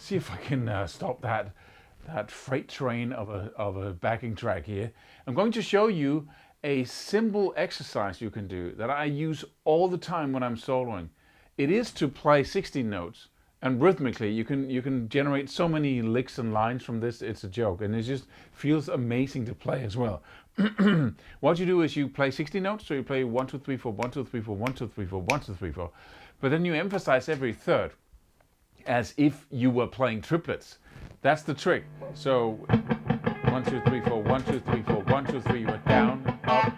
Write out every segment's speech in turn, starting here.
see if I can stop that freight train of a backing track here. I'm going to show you a simple exercise you can do that I use all the time when I'm soloing. It is to play 16 notes, and rhythmically you can generate so many licks and lines from this. It's a joke, and it just feels amazing to play as well. What you do is you play 16 notes, so you play 1 2 3 4 1 2 3 4 1 2 3 4 1 2 3 4, but then you emphasize every third as if you were playing triplets. That's the trick. So 1 2 3 4 1 2 3 4 1 2 3, you are down, up.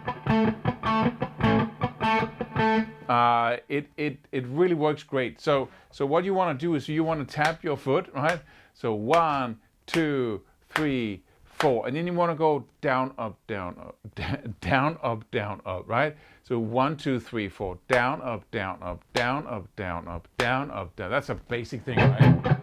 It really works great. So what you want to do is you want to tap your foot, right? So 1 2 3 4, and then you want to go down up down up down up down up, right? So 1 2 3 4, down up down up down up down up down up down. That's a basic thing, right?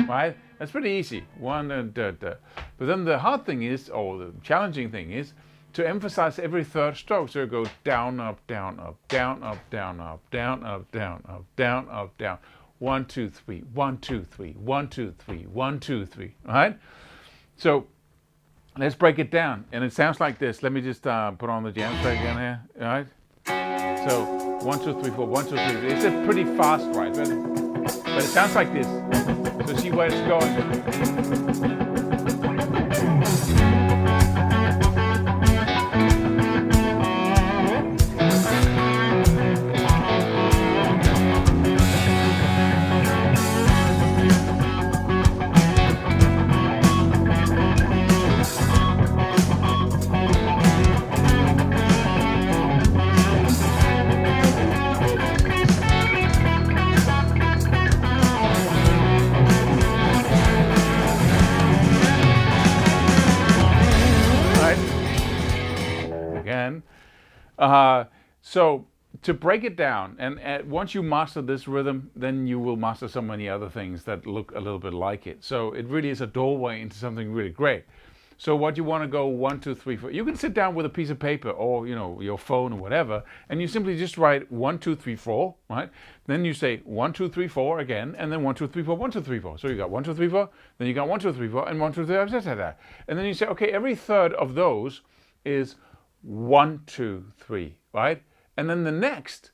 Right? That's pretty easy. One and da, da. But then the hard thing is, or the challenging thing is, to emphasize every third stroke. So it goes down up down up down up down up down up down up down up down. 1 2 3 1 2 3 1 2 3 1 2 3. Right? So let's break it down, and it sounds like this. Let me just put on the jam track again here. All right? So 1 2 3 4 1 2 3. It's a pretty fast, right? But it sounds like this. So see where it's going. So to break it down, and once you master this rhythm, then you will master so many other things that look a little bit like it. So it really is a doorway into something really great. So what you want to go 1 2 3 4. You can sit down with a piece of paper or your phone or whatever, and you simply just write 1 2 3 4, right? Then you say 1 2 3 4 again, and then 1 2 3 4 1 2 3 4. So you got 1 2 3 4, then you got 1 2 3 4, and 1 2 3 4, and then you say, okay, every third of those is 1 2 3, right? And then the next,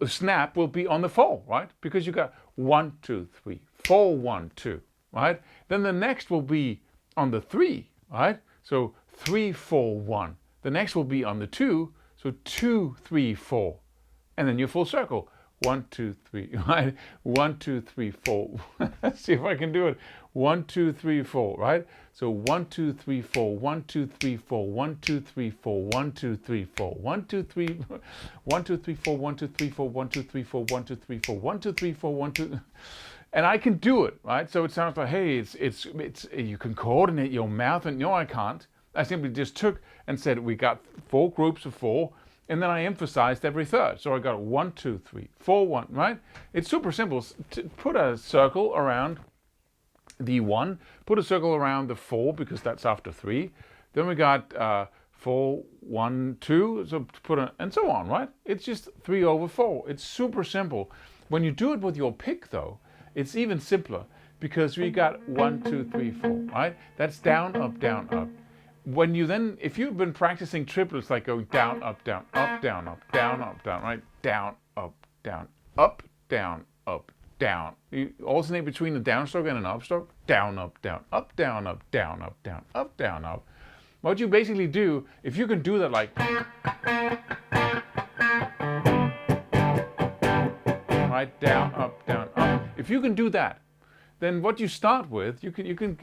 snap will be on the 4, right? Because you got 1 2 3 4 1 2, right? Then the next will be on the 3, right? So 3 4 1. The next will be on the 2, so 2 3 4, and then your full circle. 1 2 3, right? 1 2 3 4. Let's see if I can do it. 1 2 3 4, right? So 1 2 3 4 1 2 3 4 1 2 3 4 1 2 3 4 1 2 3 1 2 3 4 1 2 3 4 1 2 3 4 1 2 3 4 1 2 3 4 1 2, and I can do it, right? So it sounds like, hey, it's you can coordinate your mouth, and no, I can't. I simply just took and said we got 4 groups of 4. And then I emphasized every third. So I got 1 2 3 4 1, right? It's super simple. Put a circle around the 1, put a circle around the 4 because that's after 3. Then we got 4 1 2, so and so on, right? It's just 3 over 4. It's super simple. When you do it with your pick, though, it's even simpler because we got 1 2 3 4, right? That's down up down up. When you then, if you've been practicing triplets, like going down, up, down, up, down, up, down, up, down, right? Down, up, down, up, down, up, down. You alternate between the downstroke and an upstroke. Down, up, down, up, down, up, down, up, down, up, down, up. What you basically do, if you can do that like, right, down, up, if you can do that, then what you start with, you can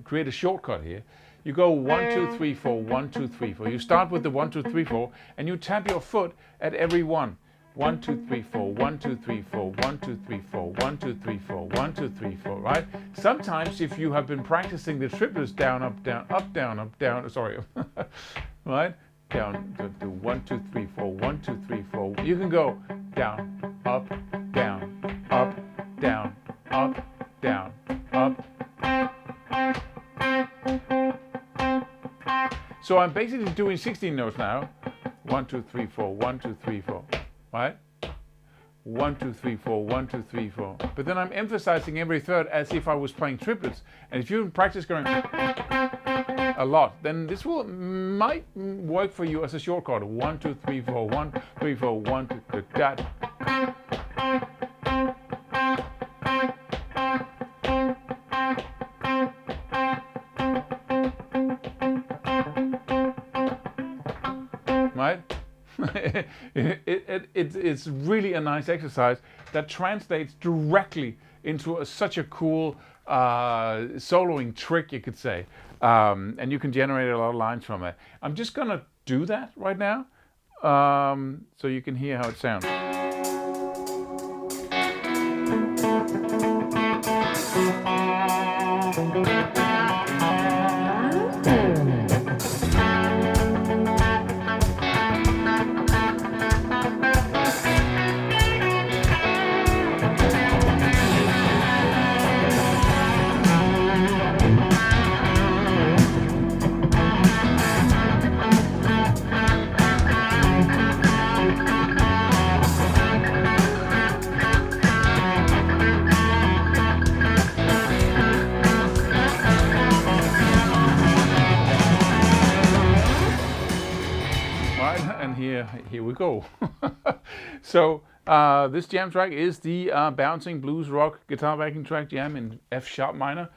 create a shortcut here. You go 1 2 3 4 1 2 3 4. You start with the 1 2 3 4, and you tap your foot at every one. 1 2 3 4 1 2 3 4 1 2 3 4 1 2 3 4 1 2 3 4. Right? Sometimes if you have been practicing the triplets down up down up down up down. Sorry, right? Down to 1 2 3 4 1 2 3 4. You can go down up down up down up down up. So I'm basically doing 16 notes now. 1 2 3 4 1 2 3 4. Right? 1, 2, 3, 4, 1, 2, 3, 4. But then I'm emphasizing every third as if I was playing triplets. And if you practice going a lot, then this might work for you as a short chord. 1, 2, 3, 4, 1, 3, 4, 1, 2, 3, that. Right? It's really a nice exercise that translates directly into such a cool soloing trick, you could say. And you can generate a lot of lines from it. I'm just going to do that right now so you can hear how it sounds. And here we go. So this jam track is the bouncing blues rock guitar backing track jam in F sharp minor.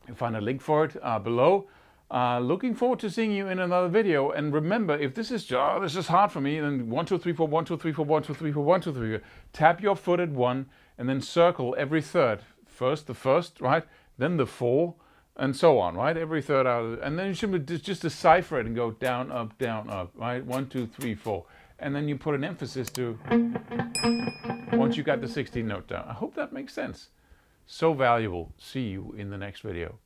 You'll find a link for it below. Looking forward to seeing you in another video. And remember, if this is hard for me, then 1, 2, 3, 4, 1, 2, 3, 4, 1, 2, 3, 4, 1, 2, 3. Tap your foot at 1 and then circle every third. First the first, right? Then the 4. And so on, right? Every third out of it. And then you should just decipher it and go down, up, right? 1, 2, 3, 4. And then you put an emphasis to once you got the 16th note down. I hope that makes sense. So valuable. See you in the next video.